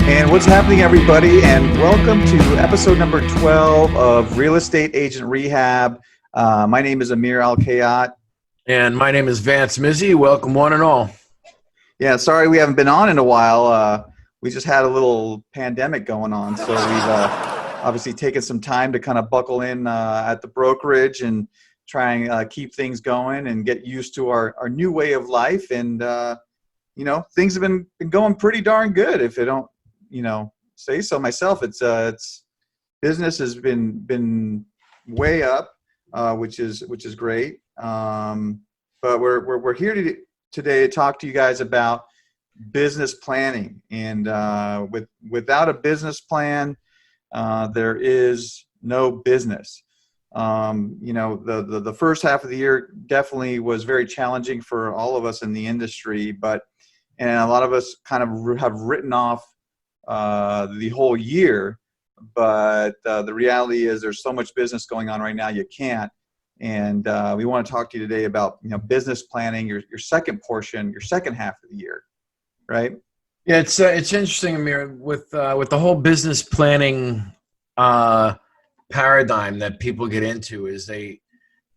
And what's happening, everybody? And welcome to episode number 12 of Real Estate Agent Rehab. My name is Amir Al Kayat. And my name is Vance Mizzy. Welcome, one and all. Yeah, sorry we haven't been on in a while. We just had a little pandemic going on, so we've obviously taken some time to kind of buckle in at the brokerage and try and keep things going and get used to our new way of life. And things have been going pretty darn good. If I don't, say so myself, it's business has been way up, which is great. But we're here today to talk to you guys about business planning. And without a business plan, there is no business. The first half of the year definitely was very challenging for all of us in the industry, and a lot of us kind of have written off the whole year. But the reality is there's so much business going on right now, you can't. And we want to talk to you today about business planning, your second portion, your second half of the year, right? Yeah, it's interesting, Amir, with the whole business planning paradigm that people get into. Is they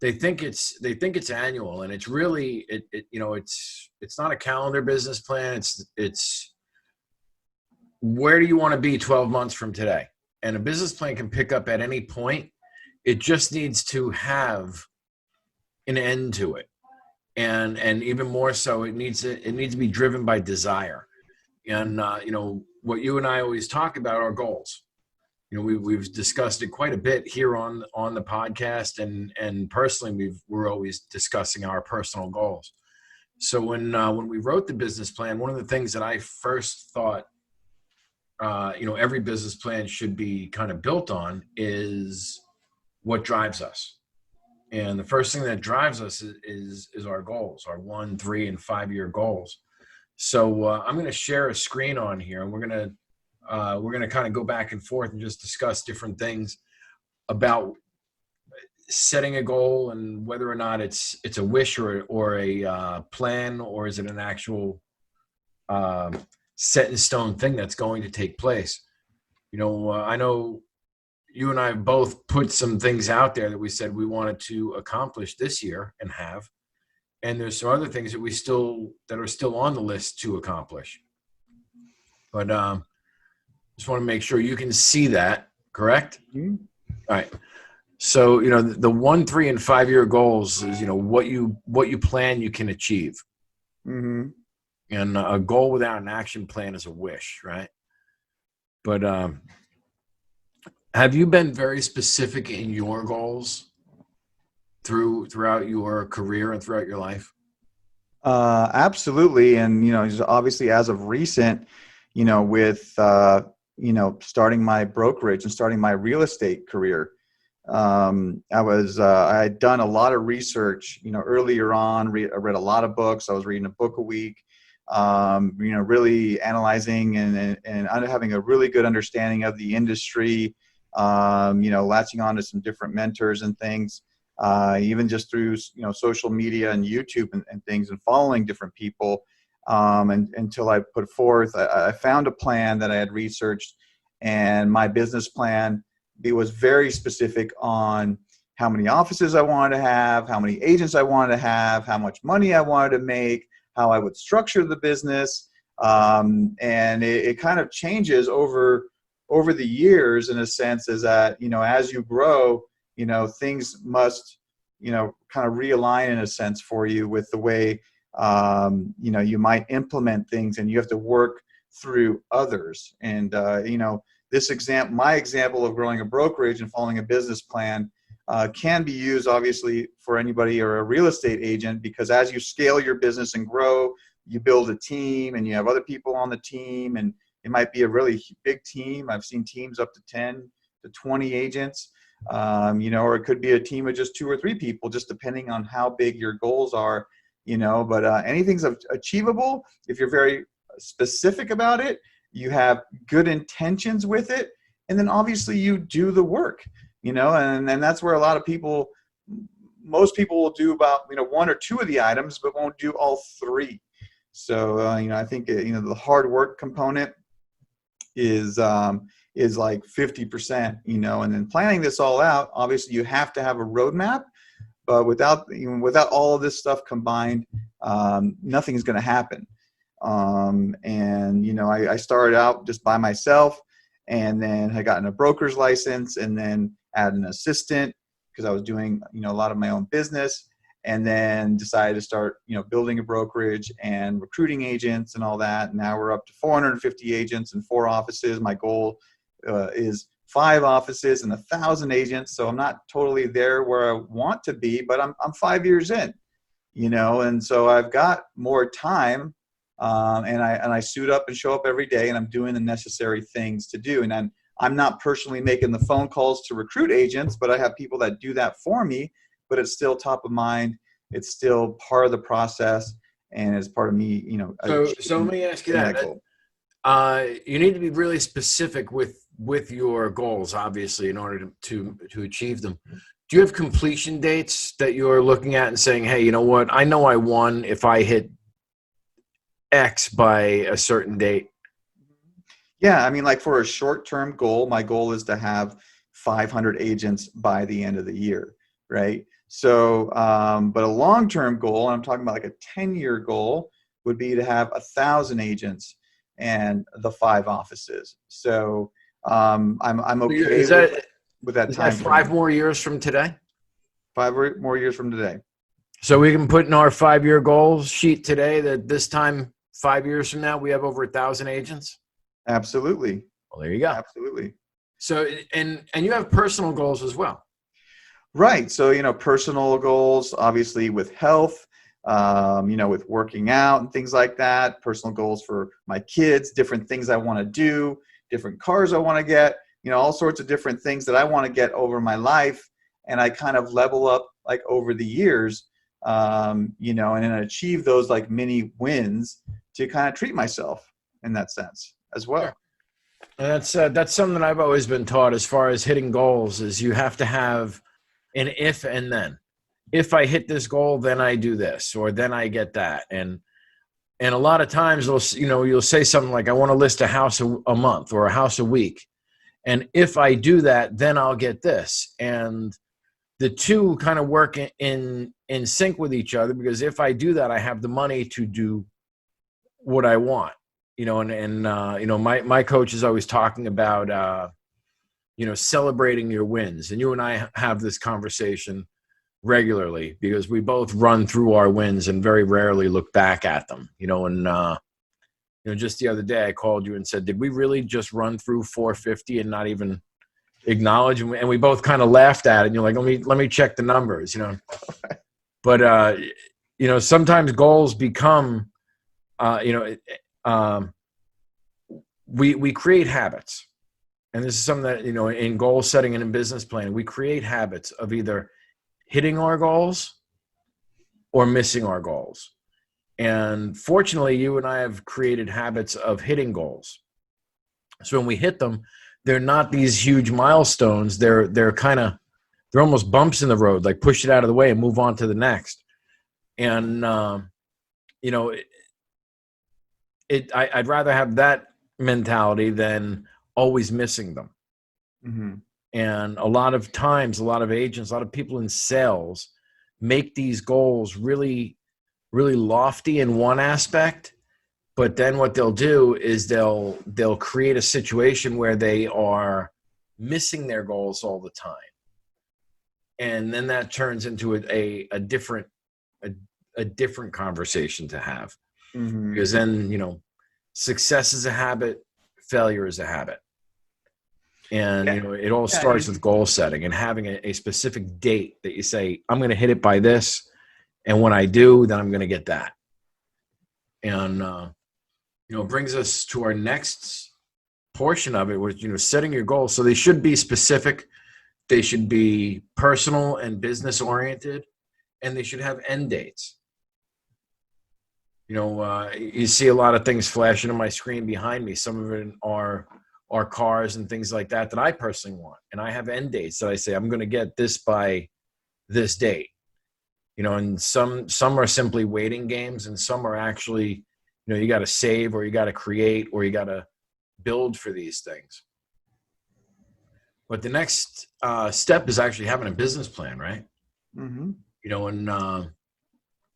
think it's annual, and it's really it's not a calendar business plan. It's where do you want to be 12 months from today? And a business plan can pick up at any point. It just needs to have an end to it, and even more so, it needs to be driven by desire. And what you and I always talk about are goals. We've discussed it quite a bit here on the podcast, and personally, we're always discussing our personal goals. So when we wrote the business plan, one of the things that I first thought, every business plan should be kind of built on is what drives us. And the first thing that drives us is our goals, our 1, 3, and 5 year goals. So I'm going to share a screen on here, and we're going to kind of go back and forth and just discuss different things about setting a goal and whether or not it's a wish or a plan, or is it an actual set in stone thing that's going to take place. I know you and I have both put some things out there that we said we wanted to accomplish this year and have, and there's some other things that are still on the list to accomplish. But just want to make sure you can see that, correct? Mm-hmm. All right. So the 1, 3, and 5 year goals is what you plan you can achieve. Mm-hmm. And a goal without an action plan is a wish, right? But have you been very specific in your goals throughout your career and throughout your life? Absolutely. And, obviously as of recent, with, starting my brokerage and starting my real estate career, I had done a lot of research, earlier on. I read a lot of books. I was reading a book a week, really analyzing and having a really good understanding of the industry, latching on to some different mentors and things, even just through, social media and YouTube and things, and following different people. And until I put forth, I found a plan that I had researched, and my business plan was very specific on how many offices I wanted to have, how many agents I wanted to have, how much money I wanted to make, how I would structure the business. And it kind of changes over the years, in a sense, is that, as you grow, things must, kind of realign in a sense for you with the way, you might implement things, and you have to work through others. And, my example of growing a brokerage and following a business plan can be used, obviously, for anybody or a real estate agent, because as you scale your business and grow, you build a team, and you have other people on the team, and it might be a really big team. I've seen teams up to 10 to 20 agents, or it could be a team of just 2 or 3 people, just depending on how big your goals are, but anything's achievable if you're very specific about it, you have good intentions with it, and then obviously you do the work, and that's where a lot of people, most people will do about, 1 or 2 of the items, but won't do all 3. So, I think, the hard work component is like 50%, you know, and then planning this all out, obviously you have to have a roadmap, but without all of this stuff combined, nothing is going to happen. And, you know, I started out just by myself, and then I got a broker's license, and then had an assistant because I was doing, you know, a lot of my own business, and then decided to start, you know, building a brokerage and recruiting agents and all that. And now we're up to 450 agents and 4 offices. My goal is 5 offices and 1,000 agents. So I'm not totally there where I want to be, but I'm 5 years in, you know, and so I've got more time. And I suit up and show up every day, and I'm doing the necessary things to do. And I'm not personally making the phone calls to recruit agents, but I have people that do that for me. But it's still top of mind. It's still part of the process, and it's part of me, you know. So let me ask you that. You need to be really specific with your goals, obviously, in order to achieve them. Do you have completion dates that you're looking at and saying, hey, you know what? I know I won if I hit X by a certain date. Yeah, I mean, like for a short-term goal, my goal is to have 500 agents by the end of the year, right? So, but a long-term goal, and I'm talking about like a 10-year goal, would be to have 1,000 agents and the 5 offices. So, I'm okay with that time. Is that 5 more years from today? 5 more years from today. So we can put in our 5-year goals sheet today that this time 5 years from now we have over 1,000 agents. Absolutely. Well, there you go. Absolutely. So and you have personal goals as well. Right. So, you know, personal goals, obviously with health, you know, with working out and things like that. Personal goals for my kids, different things I want to do, different cars I want to get, you know, all sorts of different things that I want to get over my life. And I kind of level up like over the years, you know, and then achieve those like mini wins to kind of treat myself in that sense as well. And that's something that I've always been taught as far as hitting goals is you have to have an if and then. If I hit this goal, then I do this, or then I get that. And a lot of times you'll say something like, I want to list a house a month or a house a week. And if I do that, then I'll get this. And the two kind of work in sync with each other, because if I do that, I have the money to do what I want, you know, and you know, my coach is always talking about, you know, celebrating your wins. And you and I have this conversation regularly because we both run through our wins and very rarely look back at them, you know, and, you know, just the other day I called you and said, did we really just run through 450 and not even acknowledge? And we both kind of laughed at it. And you're like, let me check the numbers, you know, but, you know, sometimes goals become, you know, we create habits. And this is something that, you know, in goal setting and in business planning, we create habits of either hitting our goals or missing our goals. And fortunately, you and I have created habits of hitting goals. So when we hit them, they're not these huge milestones. They're almost bumps in the road, like push it out of the way and move on to the next. And, you know, I'd rather have that mentality than always missing them. Mm-hmm. And a lot of times, a lot of agents, a lot of people in sales make these goals really, really lofty in one aspect. But then what they'll do is they'll create a situation where they are missing their goals all the time. And then that turns into a different conversation to have. Mm-hmm. Because then, you know, success is a habit, failure is a habit. And, you know, it all starts with goal setting and having a specific date that you say, I'm going to hit it by this. And when I do, then I'm going to get that. And, you know, it brings us to our next portion of it, which, you know, setting your goals. So they should be specific. They should be personal and business oriented, and they should have end dates. You know, you see a lot of things flashing on my screen behind me. Some of it are cars and things like that I personally want. And I have end dates that I say, I'm going to get this by this date. You know, and some are simply waiting games, and some are actually, you know, you got to save, or you got to create, or you got to build for these things. But the next step is actually having a business plan, right? Mm-hmm. You know, and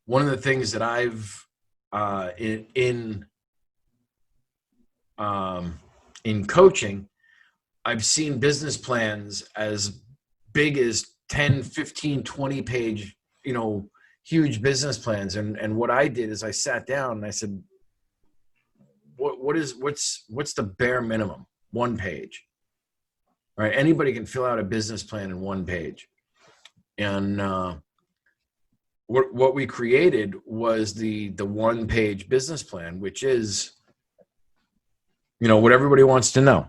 one of the things that I've in coaching, I've seen business plans as big as 10, 15, 20 page, you know, huge business plans. And what I did is I sat down and I said, what's the bare minimum? 1 page, right? Anybody can fill out a business plan in 1 page. And what we created was the 1 page business plan, which is, you know, what everybody wants to know.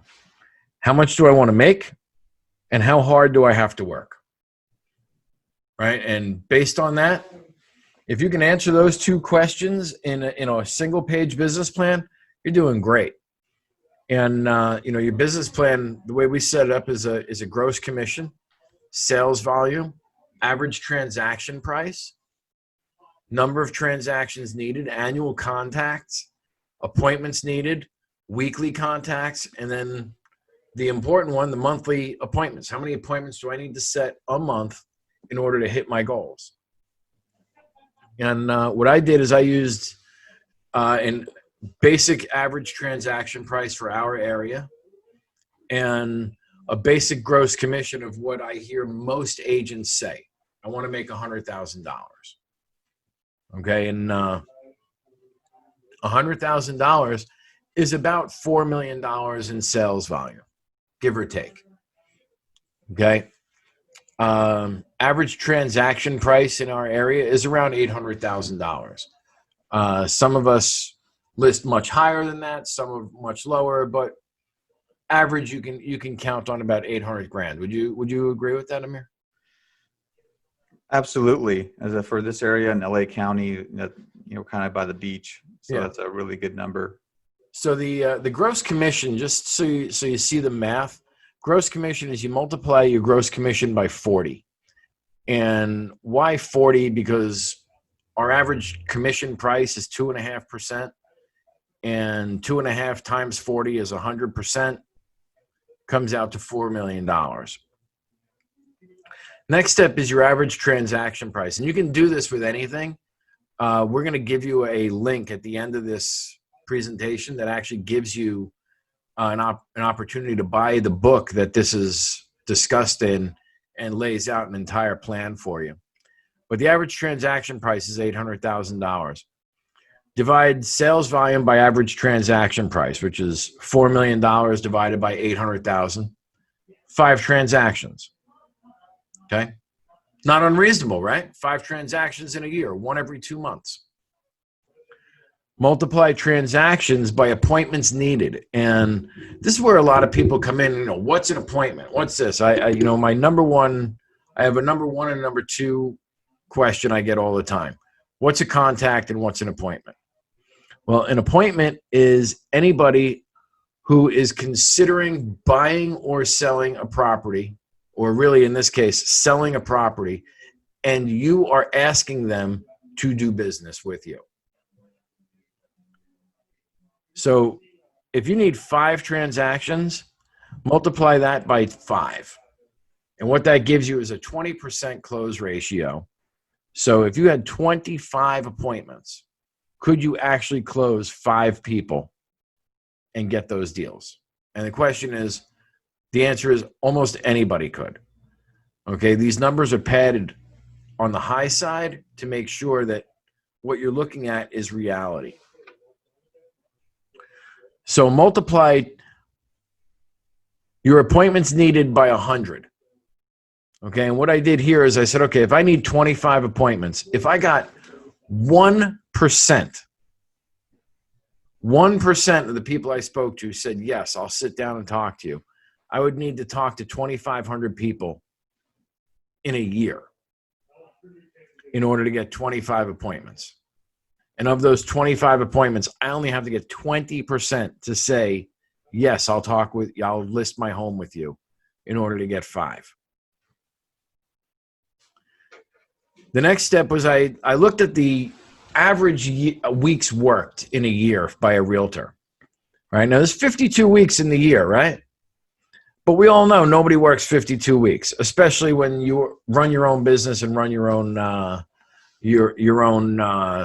How much do I want to make? And how hard do I have to work? Right? And based on that, if you can answer those 2 questions in a single page business plan, you're doing great. And you know, your business plan, the way we set it up is a gross commission, sales volume, average transaction price, number of transactions needed, annual contacts, appointments needed, weekly contacts, and then the important one, the monthly appointments. How many appointments do I need to set a month in order to hit my goals? And what I did is I used an basic average transaction price for our area and a basic gross commission of what I hear most agents say. I want to make $100,000. Okay, and $100,000 is about $4 million in sales volume, give or take. Okay. Average transaction price in our area is around $800,000. Some of us list much higher than that, some are much lower, but average you can count on about 800 grand. Would you agree with that, Amir? Absolutely. For this area in LA County, you know, kind of by the beach, so Yeah. that's a really good number. So the gross commission, just so you see the math, gross commission is you multiply your gross commission by 40. And why 40? Because our average commission price is 2.5%, and 2.5 times 40 is 100%, comes out to $4 million. Next step is your average transaction price. And you can do this with anything. We're going to give you a link at the end of this presentation that actually gives you an opportunity to buy the book that this is discussed in and lays out an entire plan for you. But the average transaction price is $800,000. Divide sales volume by average transaction price, which is $4 million divided by 800,000. 5 transactions. Okay. Not unreasonable, right? 5 transactions in a year, 1 every 2 months. Multiply transactions by appointments needed. And this is where a lot of people come in, you know, what's an appointment? What's this? You know, my number one, I have a number 1 and number 2 question I get all the time. What's a contact and what's an appointment? Well, an appointment is anybody who is considering buying or selling a property, or really in this case, selling a property, and you are asking them to do business with you. So if you need 5 transactions, multiply that by 5. And what that gives you is a 20% close ratio. So if you had 25 appointments, could you actually close 5 people and get those deals? And the question is, the answer is almost anybody could. Okay, these numbers are padded on the high side to make sure that what you're looking at is reality. So multiply your appointments needed by 100. Okay, and what I did here is I said, okay, if I need 25 appointments, if I got 1% of the people I spoke to said, yes, I'll sit down and talk to you, I would need to talk to 2,500 people in a year in order to get 25 appointments. And of those 25 appointments, I only have to get 20% to say, yes, I'll list my home with you in order to get 5. The next step was I looked at the average weeks worked in a year by a realtor. right? Now there's 52 weeks in the year, right? But we all know nobody works 52 weeks, especially when you run your own business and run your own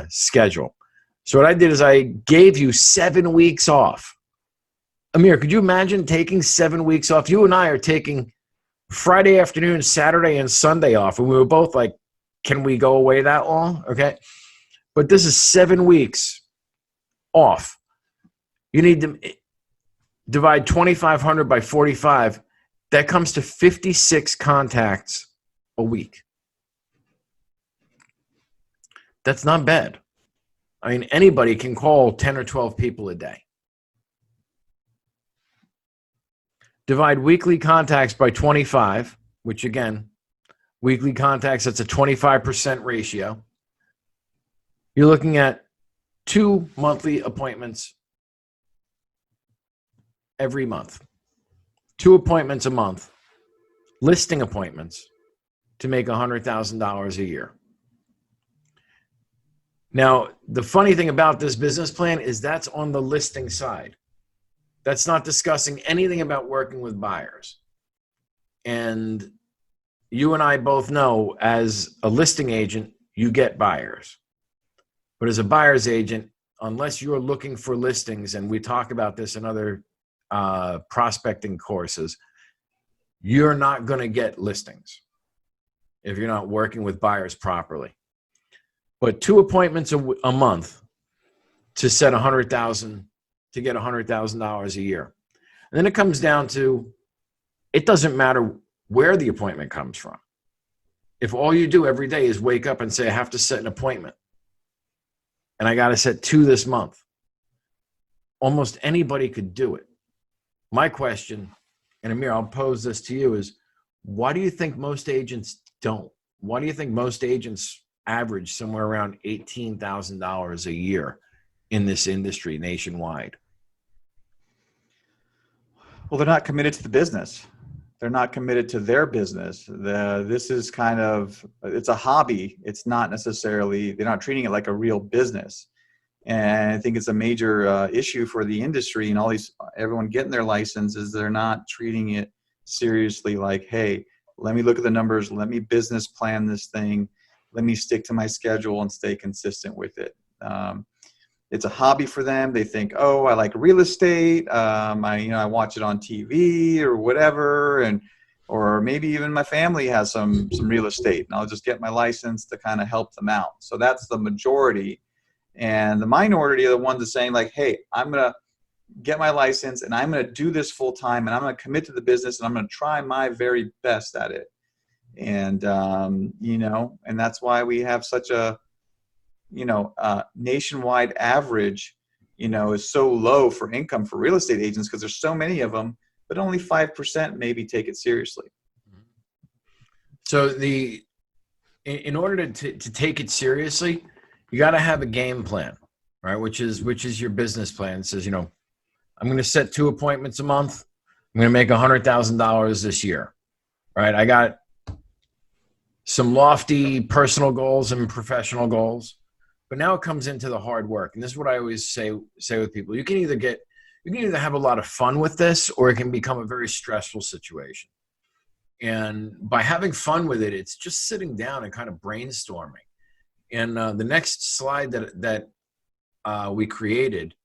schedule. So what I did is I gave you 7 weeks off. Amir, could you imagine taking 7 weeks off? You and I are taking Friday afternoon, Saturday, and Sunday off, and we were both like, "Can we go away that long?" Okay, but this is 7 weeks off. You need to divide 2,500 by 45. That comes to 56 contacts a week. That's not bad. I mean, anybody can call 10 or 12 people a day. Divide weekly contacts by 25, which again, weekly contacts, that's a 25% ratio. You're looking at 2 monthly appointments every month. 2 appointments a month, listing appointments to make $100,000 a year. Now, the funny thing about this business plan is that's on the listing side. That's not discussing anything about working with buyers. And you and I both know as a listing agent, you get buyers. But as a buyer's agent, unless you're looking for listings, and we talk about this in other prospecting courses, you're not going to get listings if you're not working with buyers properly. But 2 appointments a month to set $100,000 to get $100,000 a year. And then it comes down to, it doesn't matter where the appointment comes from. If all you do every day is wake up and say, I have to set an appointment, and I got to set 2 this month, almost anybody could do it. My question, and Amir, I'll pose this to you, is why do you think most agents don't? Why do you think most agents average somewhere around $18,000 a year in this industry nationwide? Well, they're not committed to the business. They're not committed to their business. This is kind of, it's a hobby. It's not necessarily, they're not treating it like a real business. And I think it's a major issue for the industry and everyone getting their license is they're not treating it seriously like, hey, let me look at the numbers. Let me business plan this thing. Let me stick to my schedule and stay consistent with it. It's a hobby for them. They think, oh, I like real estate. I watch it on TV or whatever, or maybe even my family has some real estate, and I'll just get my license to kind of help them out. So that's the majority, and the minority are the ones that are saying like, hey, I'm gonna get my license and I'm gonna do this full time, and I'm gonna commit to the business, and I'm gonna try my very best at it. And and that's why we have such a nationwide average, is so low for income for real estate agents because there's so many of them, but only 5% maybe take it seriously. So in order to take it seriously, you got to have a game plan, right? Which is your business plan. It says, I'm going to set 2 appointments a month. I'm going to make $100,000 this year, right? I got some lofty personal goals and professional goals. But now it comes into the hard work. And this is what I always say with people. You can either have a lot of fun with this, or it can become a very stressful situation. And by having fun with it, it's just sitting down and kind of brainstorming. And the next slide that we created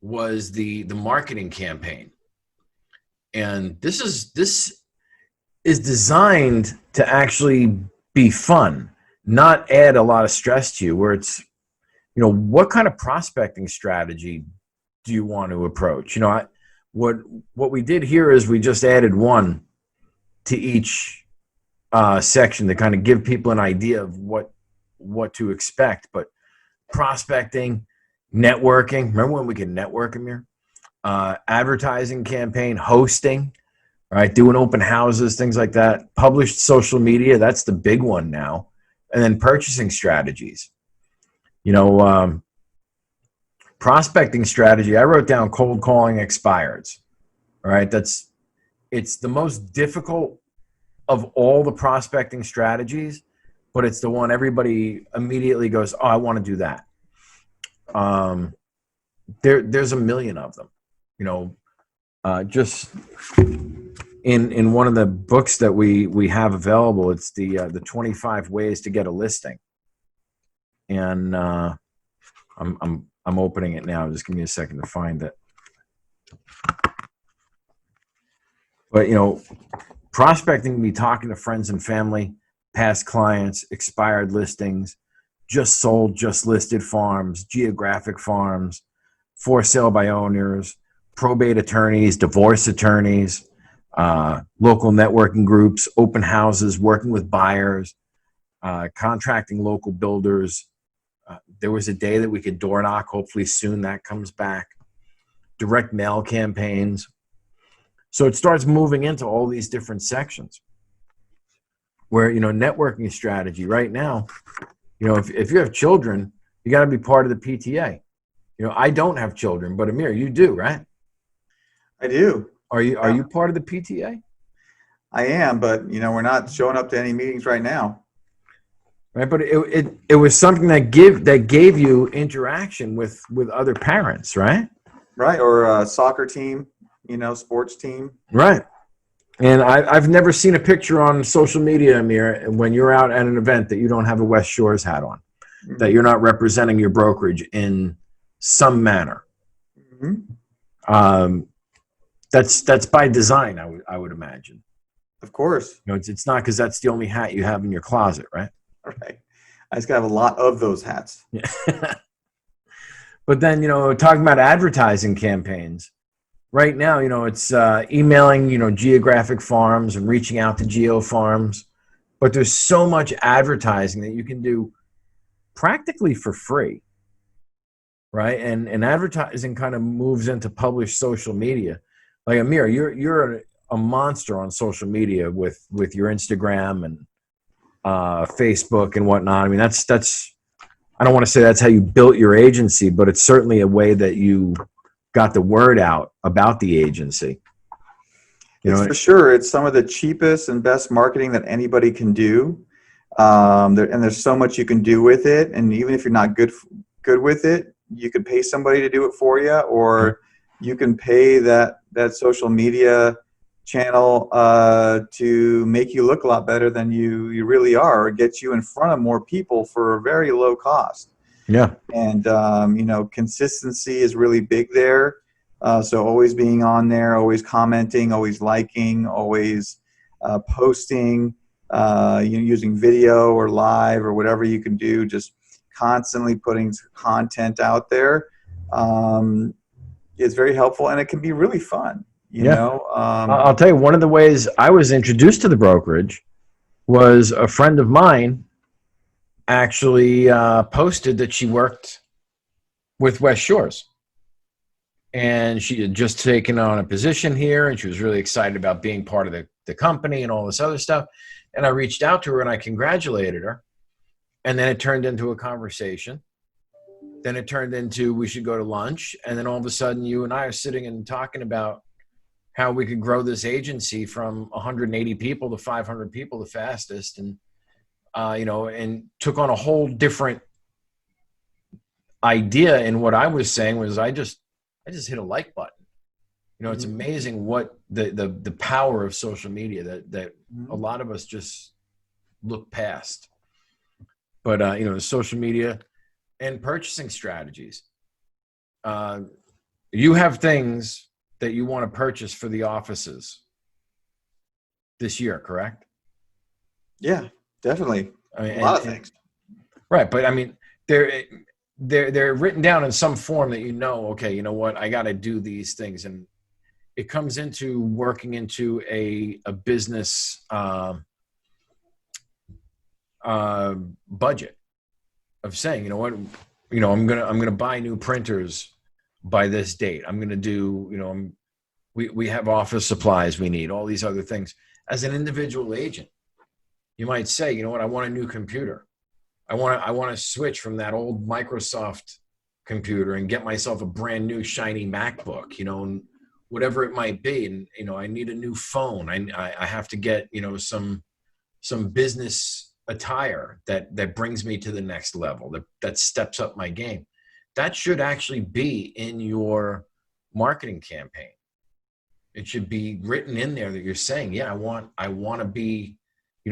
was the marketing campaign. And this is designed to actually be fun, not add a lot of stress to you, where it's, what kind of prospecting strategy do you want to approach? What we did here is we just added 1 to each section to kind of give people an idea of what to expect. But prospecting, networking, remember when we could network, Amir? Advertising campaign, hosting, right? Doing open houses, things like that. Published social media, that's the big one now. And then purchasing strategies. Prospecting strategy, I wrote down cold calling expireds. All right. It's the most difficult of all the prospecting strategies, but it's the one everybody immediately goes, oh, I want to do that. There's a million of them. just in one of the books that we have available, it's the 25 ways to get a listing, and I'm opening it now. Just give me a second to find it. But prospecting can be talking to friends and family, past clients, expired listings, just sold, just listed farms, geographic farms, for sale by owners, probate attorneys, divorce attorneys, local networking groups, open houses, working with buyers, contracting local builders. There was a day that we could door knock. Hopefully soon that comes back. Direct mail campaigns. So it starts moving into all these different sections where, networking strategy right now, if you have children, you got to be part of the PTA. I don't have children, but Amir, you do, right? I do. Are you part of the PTA? I am, but we're not showing up to any meetings right now. Right, but it was something that gave you interaction with other parents, right? Right, or a soccer team, sports team. Right. And I've never seen a picture on social media, Amir, when you're out at an event that you don't have a West Shores hat on, mm-hmm. that you're not representing your brokerage in some manner. Mm-hmm. That's by design, I would imagine. Of course. It's not because that's the only hat you have in your closet, right? Right. I just got a lot of those hats. Yeah. But then, talking about advertising campaigns, right now, it's emailing, geographic farms and reaching out to geo farms. But there's so much advertising that you can do practically for free, right? And advertising kind of moves into published social media. Like Amir, you're a monster on social media with your Instagram and Facebook and whatnot. I mean, that's I don't want to say that's how you built your agency, but it's certainly a way that you got the word out about the agency. For sure. It's some of the cheapest and best marketing that anybody can do. And there's so much you can do with it. And even if you're not good with it, you can pay somebody to do it for you, or you can pay that social media channel to make you look a lot better than you really are, or get you in front of more people for a very low cost. Yeah. And consistency is really big there. So always being on there, always commenting, always liking, always posting, using video or live or whatever you can do, just constantly putting content out there. It's very helpful, and it can be really fun. I'll tell you, one of the ways I was introduced to the brokerage was a friend of mine actually posted that she worked with West Shores, and she had just taken on a position here, and she was really excited about being part of the company and all this other stuff. And I reached out to her and I congratulated her, and then it turned into a conversation. Then it turned into we should go to lunch, and then all of a sudden you and I are sitting and talking about how we could grow this agency from 180 people to 500 people the fastest. And, and took on a whole different idea. And what I was saying was, I just hit a like button. It's amazing what the power of social media that a lot of us just look past. But, the social media and purchasing strategies. You have things that you want to purchase for the offices this year, correct? Yeah, definitely. I mean, a lot of things. Right, but I mean, they're written down in some form that okay, you know what, I got to do these things, and it comes into working into a business budget of saying, I'm gonna buy new printers by this date. I'm going to do, we have office supplies we need, all these other things. As an individual agent, you might say, I want a new computer. I want to switch from that old Microsoft computer and get myself a brand new shiny MacBook, and whatever it might be. And, I need a new phone. I have to get, some business attire that brings me to the next level, that steps up my game. That should actually be in your marketing campaign. It should be written in there that you're saying, yeah, I want to be,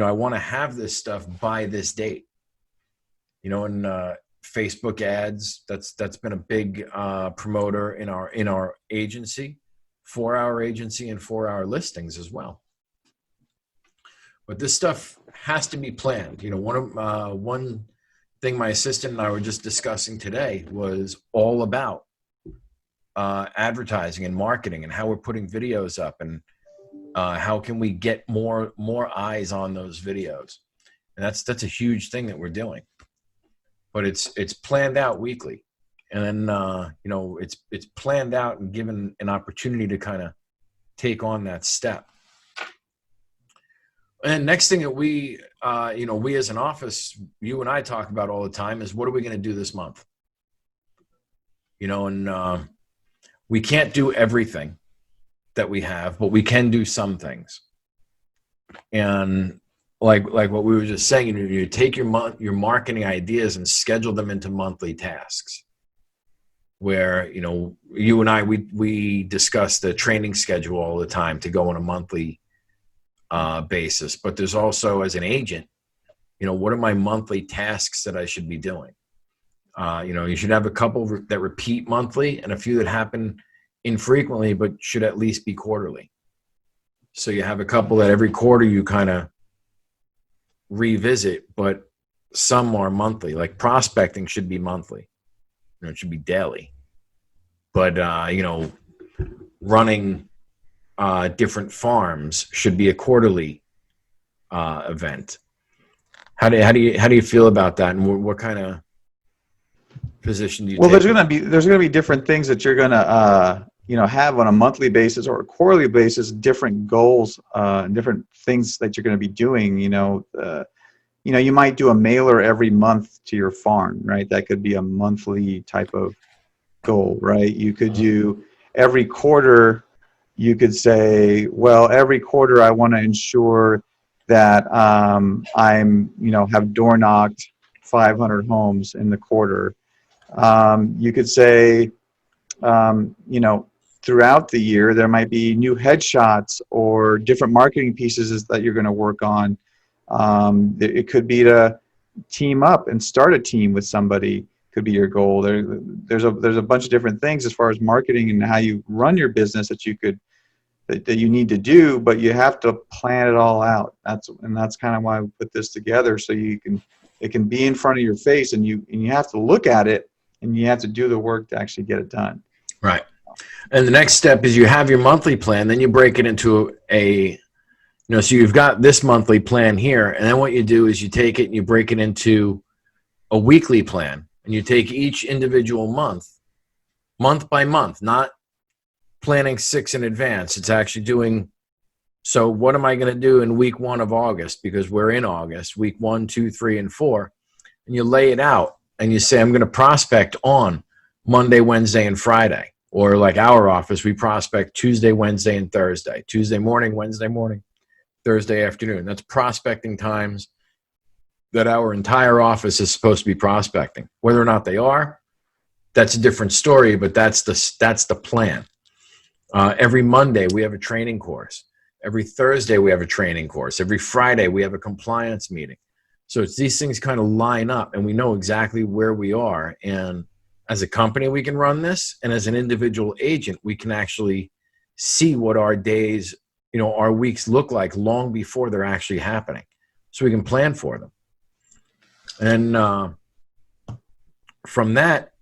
I want to have this stuff by this date. And Facebook ads, that's been a big promoter in our agency, 4-hour agency and 4-hour listings as well. But this stuff has to be planned. One thing my assistant and I were just discussing today was all about advertising and marketing and how we're putting videos up and how can we get more eyes on those videos. And that's a huge thing that we're doing. But it's planned out weekly, and then it's planned out and given an opportunity to kind of take on that step. And next thing that we as an office, you and I talk about all the time is, what are we going to do this month? And we can't do everything that we have, but we can do some things. And like what we were just saying, you take your marketing ideas and schedule them into monthly tasks. Where you and I we discuss the training schedule all the time to go on a monthly basis. But there's also, as an agent, what are my monthly tasks that I should be doing? You should have a couple that repeat monthly and a few that happen infrequently, but should at least be quarterly. So you have a couple that every quarter you kind of revisit, but some are monthly. Like prospecting should be monthly. It should be daily. But running different farms should be a quarterly event. How do you feel about that, and what kind of position do you take? Well, there's gonna be different things that you're gonna have on a monthly basis or a quarterly basis, different goals, different things that you're gonna be doing. You might do a mailer every month to your farm, right? That could be a monthly type of goal, right? You could do every quarter. You could say, well, every quarter I want to ensure that have door knocked 500 homes in the quarter. You could say, throughout the year, there might be new headshots or different marketing pieces that you're going to work on. It could be to team up and start a team with somebody. Could be your goal. There's a bunch of different things as far as marketing and how you run your business that you need to do, but you have to plan it all out. That's kind of why we put this together, so it can be in front of your face, and you have to look at it, and you have to do the work to actually get it done. Right. And the next step is you have your monthly plan, then you break it into so you've got this monthly plan here, and then what you do is you take it and you break it into a weekly plan, and you take each individual month by month, not planning 6 in advance. It's actually doing, so what am I going to do in week 1 of August? Because we're in August, week 1, 2, 3, and 4. And you lay it out and you say, I'm going to prospect on Monday, Wednesday, and Friday. Or like our office, we prospect Tuesday, Wednesday, and Thursday. Tuesday morning, Wednesday morning, Thursday afternoon. That's prospecting times that our entire office is supposed to be prospecting. Whether or not they are, that's a different story, but that's the plan. Every Monday, we have a training course. Every Thursday, we have a training course. Every Friday, we have a compliance meeting. So it's these things kind of line up, and we know exactly where we are. And as a company, we can run this. And as an individual agent, we can actually see what our days, our weeks look like long before they're actually happening. So we can plan for them. And from that,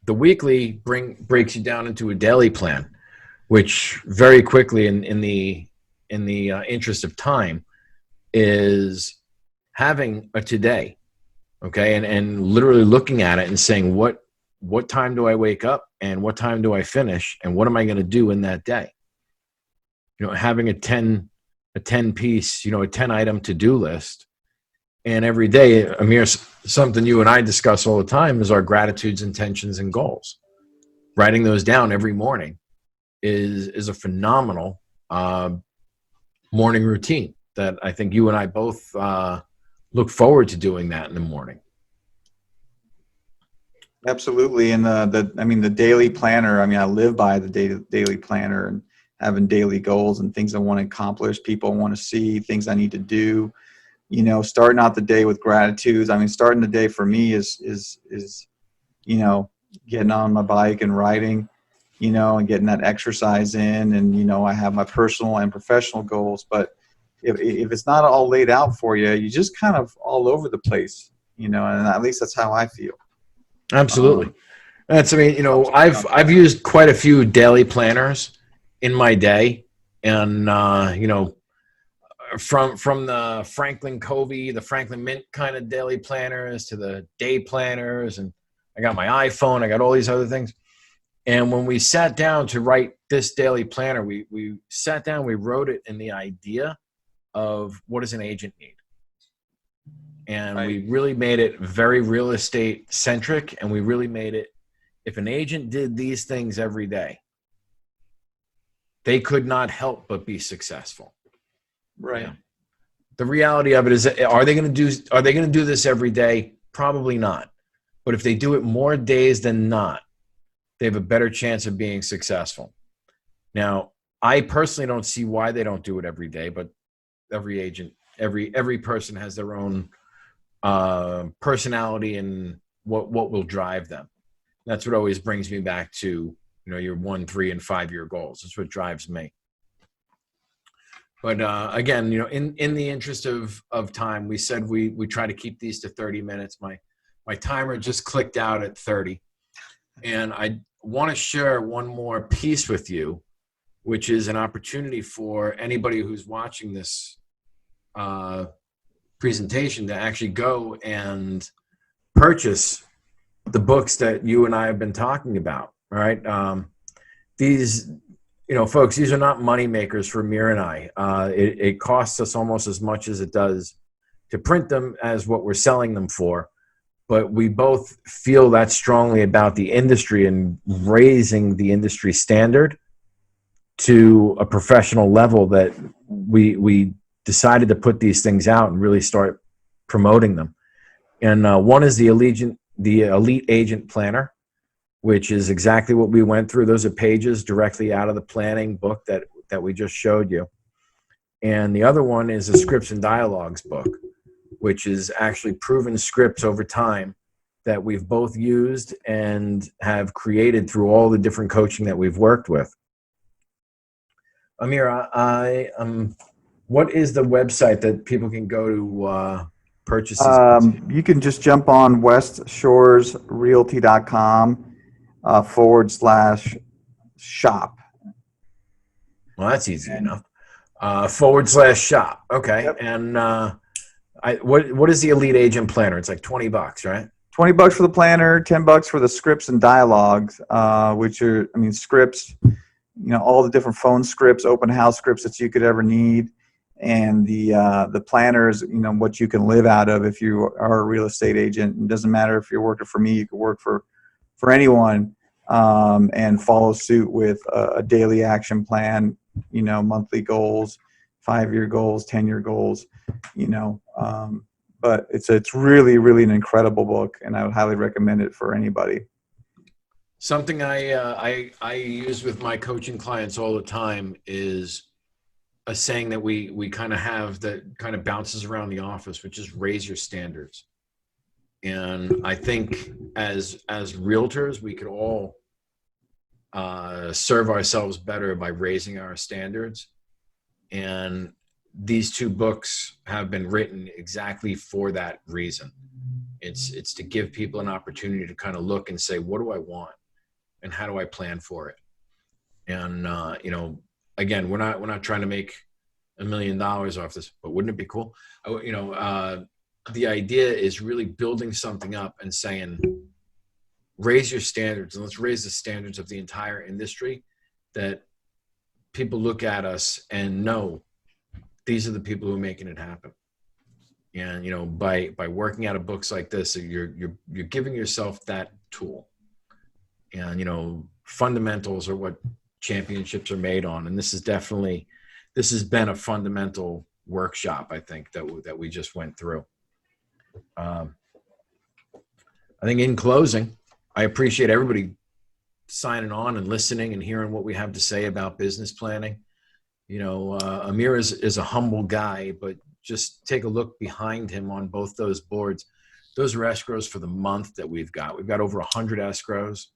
the weekly breaks you down into a daily plan, which very quickly in the interest of time is having a today, okay, and literally looking at it and saying what time do I wake up and what time do I finish and what am I going to do in that day? Having a 10 piece, a 10 item to-do list, and every day, Amir, something you and I discuss all the time is our gratitudes, intentions, and goals. Writing those down every morning is a phenomenal morning routine that I think you and I both look forward to doing that in the morning. Absolutely. And I mean, the daily planner, I mean, I live by the daily planner and having daily goals and things I want to accomplish, people I want to see, things I need to do, starting out the day with gratitude. I mean, starting the day for me is, getting on my bike and riding, and getting that exercise in. And, I have my personal and professional goals, but if it's not all laid out for you, you just kind of all over the place, and at least that's how I feel. Absolutely. I mean, Helps me I've used quite a few daily planners in my day, and from the Franklin Covey, the Franklin Mint kind of daily planners to the day planners, and I got my iPhone, I got all these other things. And when we sat down to write this daily planner, we sat down, we wrote it in the idea of what does an agent need. And Right. we really made it very real estate centric. And we really made it, if an agent did these things every day, they could not help but be successful. Right. Yeah. The reality of it is, are they going to do this every day? Probably not. But if they do it more days than not, they have a better chance of being successful. Now, I personally don't see why they don't do it every day, but every agent, every person has their own personality and what will drive them. That's what always brings me back to, your 1, 3, and 5 year goals. That's what drives me. But again, in the interest of time, we said we try to keep these to 30 minutes. My timer just clicked out at 30. And I want to share one more piece with you, which is an opportunity for anybody who's watching this presentation to actually go and purchase the books that you and I have been talking about. All right. These, folks, these are not money makers for Mir and I. It costs us almost as much as it does to print them as what we're selling them for. But we both feel that strongly about the industry and raising the industry standard to a professional level that we decided to put these things out and really start promoting them. And one is the Elite Agent Planner, which is exactly what we went through. Those are pages directly out of the planning book that we just showed you. And the other one is a Scripts and Dialogues book, which is actually proven scripts over time that we've both used and have created through all the different coaching that we've worked with. Amir, what is the website that people can go to purchase these books? You can just jump on westshoresrealty.com /shop. Well, that's easy enough. /shop. Okay. Yep. And what is the Elite Agent Planner? It's like $20, right? $20 for the planner, $10 for the Scripts and Dialogues, which are, scripts, all the different phone scripts, open house scripts that you could ever need. And the planners, what you can live out of if you are a real estate agent. It doesn't matter if you're working for me, you could work for anyone, and follow suit with a daily action plan, monthly goals, 5-year goals, 10-year goals, but it's really, really an incredible book, and I would highly recommend it for anybody. Something I use with my coaching clients all the time is a saying that we kind of have that kind of bounces around the office, which is raise your standards. And I think as realtors, we could all serve ourselves better by raising our standards. And these 2 books have been written exactly for that reason. It's to give people an opportunity to kind of look and say, what do I want? And how do I plan for it? And, again, we're not trying to make $1 million off this, but wouldn't it be cool? The idea is really building something up and saying, raise your standards, and let's raise the standards of the entire industry, that people look at us and know these are the people who are making it happen. And, by working out of books like this, you're giving yourself that tool. And, fundamentals are what championships are made on. And this has been a fundamental workshop, I think, that we just went through. I think in closing, I appreciate everybody signing on and listening and hearing what we have to say about business planning. You know, Amir is a humble guy, but just take a look behind him on both those boards. Those are escrows for the month that we've got. We've got over 100 escrows.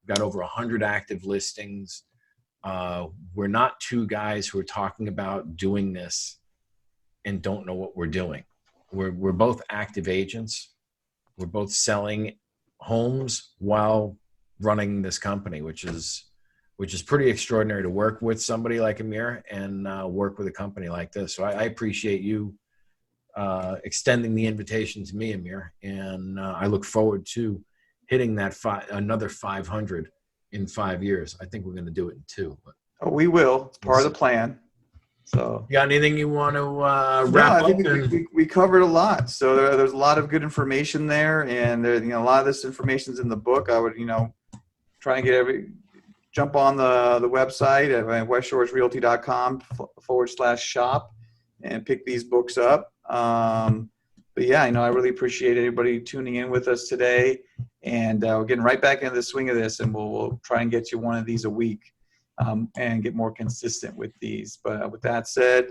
We've got over 100 active listings. We're not two guys who are talking about doing this and don't know what we're doing. We're both active agents. We're both selling homes while running this company, which is pretty extraordinary to work with somebody like Amir and work with a company like this. So I appreciate you extending the invitation to me, Amir, and I look forward to hitting that another 500 in 5 years. I think we're going to do it in 2. But Oh, we will. It's part of the plan. So, you got anything you want to no, wrap I up? think we covered a lot. So there's a lot of good information there, and there, a lot of this information is in the book. I would, try and get jump on the website at westshoresrealty.com/shop and pick these books up. But yeah, I really appreciate everybody tuning in with us today, and we're getting right back into the swing of this, and we'll try and get you one of these a week. And get more consistent with these. But with that said,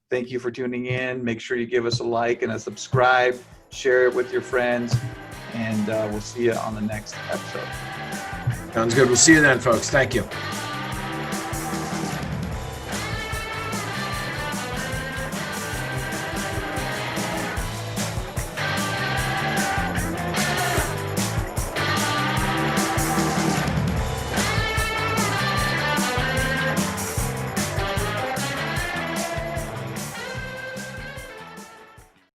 thank you for tuning in. Make sure you give us a like and a subscribe, share it with your friends, and we'll see you on the next episode. Sounds good. We'll see you then, folks. Thank you.